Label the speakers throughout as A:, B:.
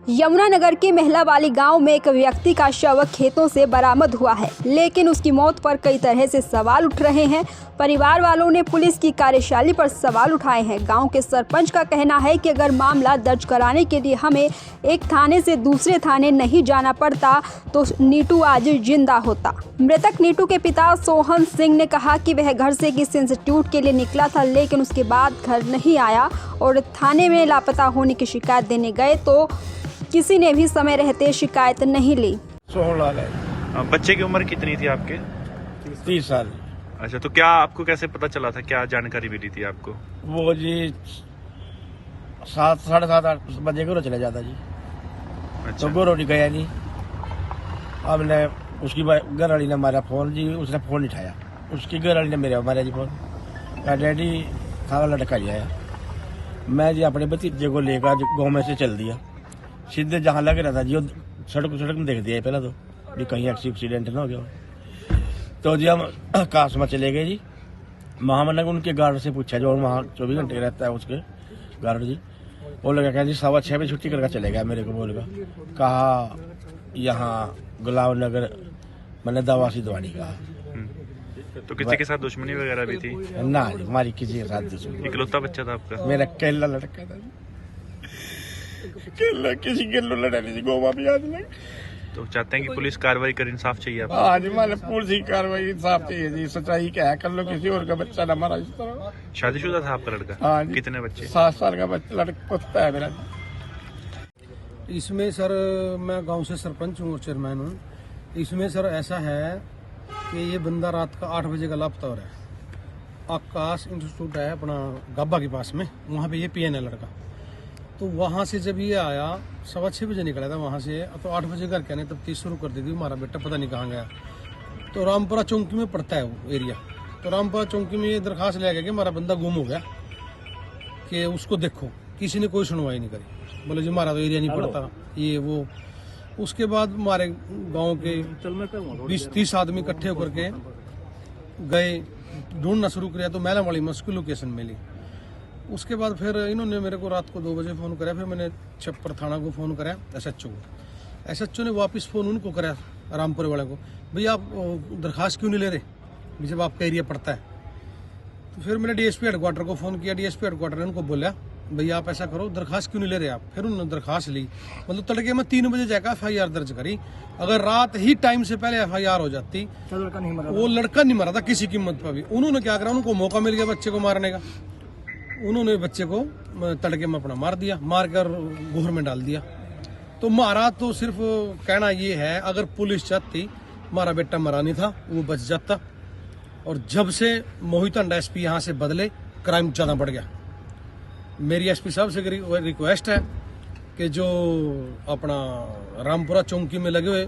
A: यमुनानगर के महलावाली गांव में एक व्यक्ति का शव खेतों से बरामद हुआ है, लेकिन उसकी मौत पर कई तरह से सवाल उठ रहे हैं। परिवार वालों ने पुलिस की कार्यशैली पर सवाल उठाए हैं। गांव के सरपंच का कहना है कि अगर मामला दर्ज कराने के लिए हमें एक थाने से दूसरे थाने नहीं जाना पड़ता तो नीटू आज जिंदा होता। मृतक नीटू के पिता सोहन सिंह ने कहा कि वह घर से किसी इंस्टीट्यूट के लिए निकला था, लेकिन उसके बाद घर नहीं आया और थाने में लापता होने की शिकायत देने गए तो किसी ने भी समय रहते शिकायत नहीं ली।
B: सोहनलाल है।
C: बच्चे की उम्र कितनी थी आपके?
B: 30 साल।
C: अच्छा, तो क्या आपको कैसे पता चला था, क्या जानकारी मिली थी आपको?
B: वो जी 7, साढ़े 7 बजे घरों चले जाता जी।
C: अच्छा।
B: तो घरों नहीं गया नहीं। अब ने उसकी घर वाली ने मारा फोन जी, उसने फोन नहीं उठाया। उसकी घर वाली ने मेरे मारा जी फोन, कहा डैडी खाना लड़का ले आया। मैं जी अपने भतीजे को लेकर गाँव में से चल दिया, सीधे जहाँ लग रहा था जी सड़क में देख दिया पहले तो भी कहीं एक्सीडेंट ना हो गया। तो जी हम काश में चले गए जी। वहाँ मैंने उनके गार्ड से पूछा जो वहाँ 24 घंटे रहता है उसके गार्ड जी, वो लगा कहा जी 6:15 बजे छुट्टी करके चले गया। मेरे को बोलेगा कहा यहाँ गुलाब नगर मैंने दवासी दवानी कहा।
C: तो किसी के साथ दुश्मनी वगैरह भी थी?
B: ना हमारी किसी के साथ दुश्मनी।
C: इकलौता बच्चा था आपका?
B: मेरा केला लड़का था, किसी के लड़ा नहीं गोवा भी आज लग।
C: तो चाहते हैं कि पुलिस कार्रवाई करे, इंसाफ चाहिए आपको?
B: आज हमारे पुलिस की कार्रवाई इंसाफ चाहिए जी। सच्चाई क्या है, कर लो किसी और का बच्चा ना मारा इस तरह।
C: शादीशुदा था आपका लड़का?
B: हाँ जी।
C: कितने बच्चे?
B: 7 साल का बच्चा लड़का पुत्र है मेरा।
D: इसमें सर मैं गांव से सरपंच हूँ और चेयरमैन हूँ। इसमें सर ऐसा है कि ये बंदा रात का 8 बजे का लापता हो रहा है। आकाश इंस्टीट्यूट है अपना गाबा के पास में, वहाँ पे ये पीएन है लड़का। तो वहाँ से जब ये आया 6:15 बजे निकला था वहाँ से, तो 8 बजे घर कहने तब 30 शुरू कर दी थी। हमारा बेटा पता नहीं कहाँ गया। तो रामपुरा चौकी में पड़ता है वो एरिया। तो रामपुरा चौकी में ये दरखास्त ले गया कि हमारा बंदा गुम हो गया, कि उसको देखो। किसी ने कोई सुनवाई नहीं करी। बोले जी हमारा तो एरिया नहीं पड़ता ये वो। उसके बाद हमारे गाँव के 20-30 आदमी इकट्ठे होकर के गए, ढूंढना शुरू किया। तो मैला वाली में उसकी लोकेशन मिली। उसके बाद फिर इन्होंने मेरे को रात को 2 बजे फ़ोन कराया। फिर मैंने छप्पर थाना को फ़ोन कराया, एसएचओ को। एसएचओ ने वापस फ़ोन उनको कराया रामपुर वाले को, भैया आप दरखास्त क्यों नहीं ले रहे जब आपका एरिया पड़ता है। तो फिर मैंने डीएसपी हेडक्वार्टर को फ़ोन किया। डीएसपी हेडक्वार्टर ने उनको बोला भैया आप ऐसा करो, दरखास्त क्यों नहीं ले रहे आप। फिर उन्होंने दरखास्त ली। मतलब तड़के में 3 बजे जाकर FIR दर्ज करी। अगर रात ही टाइम से पहले FIR हो जाती तो वो लड़का नहीं मरा था किसी कीमत पर भी। उन्होंने क्या करा, उनको मौका मिल गया बच्चे को मारने का। उन्होंने बच्चे को तड़के में अपना मार दिया, मार कर गोहर में डाल दिया। तो मारा तो सिर्फ कहना ये है, अगर पुलिस चाहती हमारा बेटा मरा नहीं था, वो बच जाता। और जब से मोहित अंडा एसपी यहाँ से बदले, क्राइम ज़्यादा बढ़ गया। मेरी एसपी साहब से रिक्वेस्ट है कि जो अपना रामपुरा चौकी में लगे हुए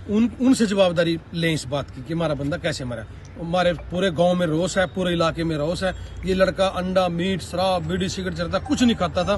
D: उनसे जवाबदारी लें इस बात की कि हमारा बंदा कैसे मरा। हमारे पूरे गांव में रोष है, पूरे इलाके में रोष है। ये लड़का अंडा, मीट, शराब, बीड़ी, सिगरेट चलता, कुछ नहीं खाता था।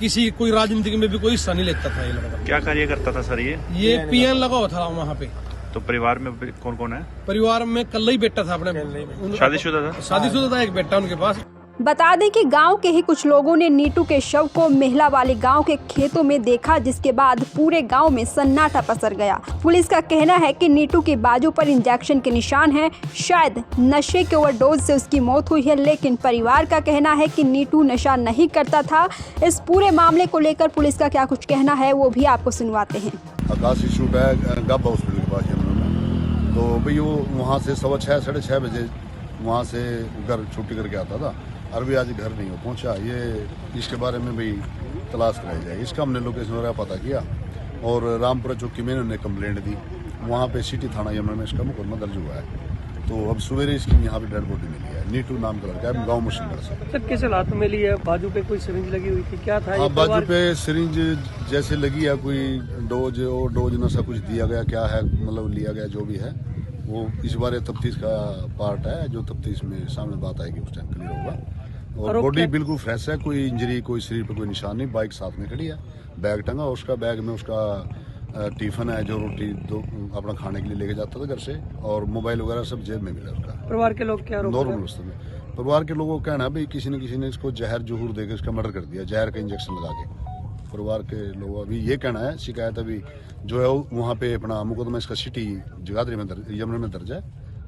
D: किसी कोई राजनीति में भी कोई हिस्सा नहीं लेता था। ये लड़का
C: क्या कार्य करता था सर?
D: ये पीएन लगा हुआ था वहाँ पे।
C: तो परिवार में कौन कौन है?
D: परिवार में कल ही बेटा था अपने।
C: शादीशुदा था?
D: शादीशुदा था एक बेटा उनके पास।
A: बता दें कि गांव के ही कुछ लोगों ने नीटू के शव को महलावाली गांव के खेतों में देखा, जिसके बाद पूरे गांव में सन्नाटा पसर गया। पुलिस का कहना है कि नीटू के बाजू पर इंजेक्शन के निशान हैं। शायद नशे के ओवरडोज से उसकी मौत हुई है, लेकिन परिवार का कहना है कि नीटू नशा नहीं करता था। इस पूरे मामले को लेकर पुलिस का क्या कुछ कहना है वो भी आपको सुनवाते हैं।
E: आकाश इंस्टीट्यूट है गाबा हॉस्पिटल के पास में। तो भाई वो वहाँ से 6:15 साढ़े 6 बजे वहाँ से घर छुट्टी करके आता था, और भी आज घर नहीं हो पहुंचा। ये इसके बारे में भी तलाश कराई जाए। इसका हमने लोकेशन वगैरह पता किया और रामपुरा चौकी में इन्होंने कंप्लेंट दी। वहाँ पे सिटी थाना यमुना में इसका मुकदमा दर्ज हुआ है। तो अब सवेरे इसकी यहाँ पे डेड बॉडी मिली है। नीटू नाम का लड़का है, गाँव मुश्किल से।
F: सर किस हालात में मिली है? बाजू पे कोई सिरिंज लगी हुई थी, क्या था?
E: हाँ, बाजू पे सिरिंज जैसे लगी है, कोई डोज नशा कुछ दिया गया, क्या है मतलब लिया गया, जो भी है वो इस बारे तफ्तीश का पार्ट है। जो तफ्तीश में सामने बात आएगी उस टाइम क्लियर होगा। और बॉडी बिल्कुल फ्रेश है, कोई इंजरी, कोई शरीर पर कोई निशान नहीं। बाइक साथ में खड़ी है, बैग टंगा उसका, बैग में उसका टिफिन है जो रोटी अपना खाने के लिए लेके जाता था घर से, और मोबाइल वगैरह सब जेब में मिला उसका।
F: परिवार के लोग क्या
E: नॉर्मल अवस्था में। परिवार के लोगों का कहना है भाई किसी न किसी ने इसको जहर जोहर देकर इसका मर्डर कर दिया, जहर का इंजेक्शन लगा के। परिवार के लोग अभी ये कहना है, शिकायत अभी जो है वहाँ पे अपना मुकदमा इसका सिटी जगाधरी में यमुना में दर्ज है,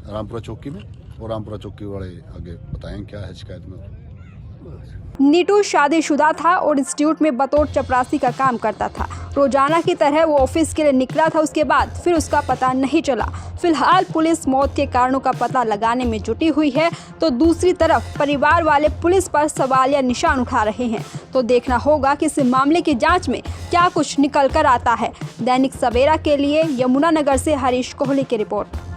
E: रामपुरा चौकी में, और रामपुरा चौकी वाले आगे बताएंगे क्या है शिकायत में।
A: नीटू शादीशुदा था और इंस्टीट्यूट में बतौर चपरासी का काम करता था। रोजाना की तरह वो ऑफिस के लिए निकला था, उसके बाद फिर उसका पता नहीं चला। फिलहाल पुलिस मौत के कारणों का पता लगाने में जुटी हुई है, तो दूसरी तरफ परिवार वाले पुलिस पर सवालिया निशान उठा रहे हैं। तो देखना होगा कि इस मामले की जांच में क्या कुछ निकल कर आता है। दैनिक सवेरा के लिए यमुनानगर से हरीश कोहली की रिपोर्ट।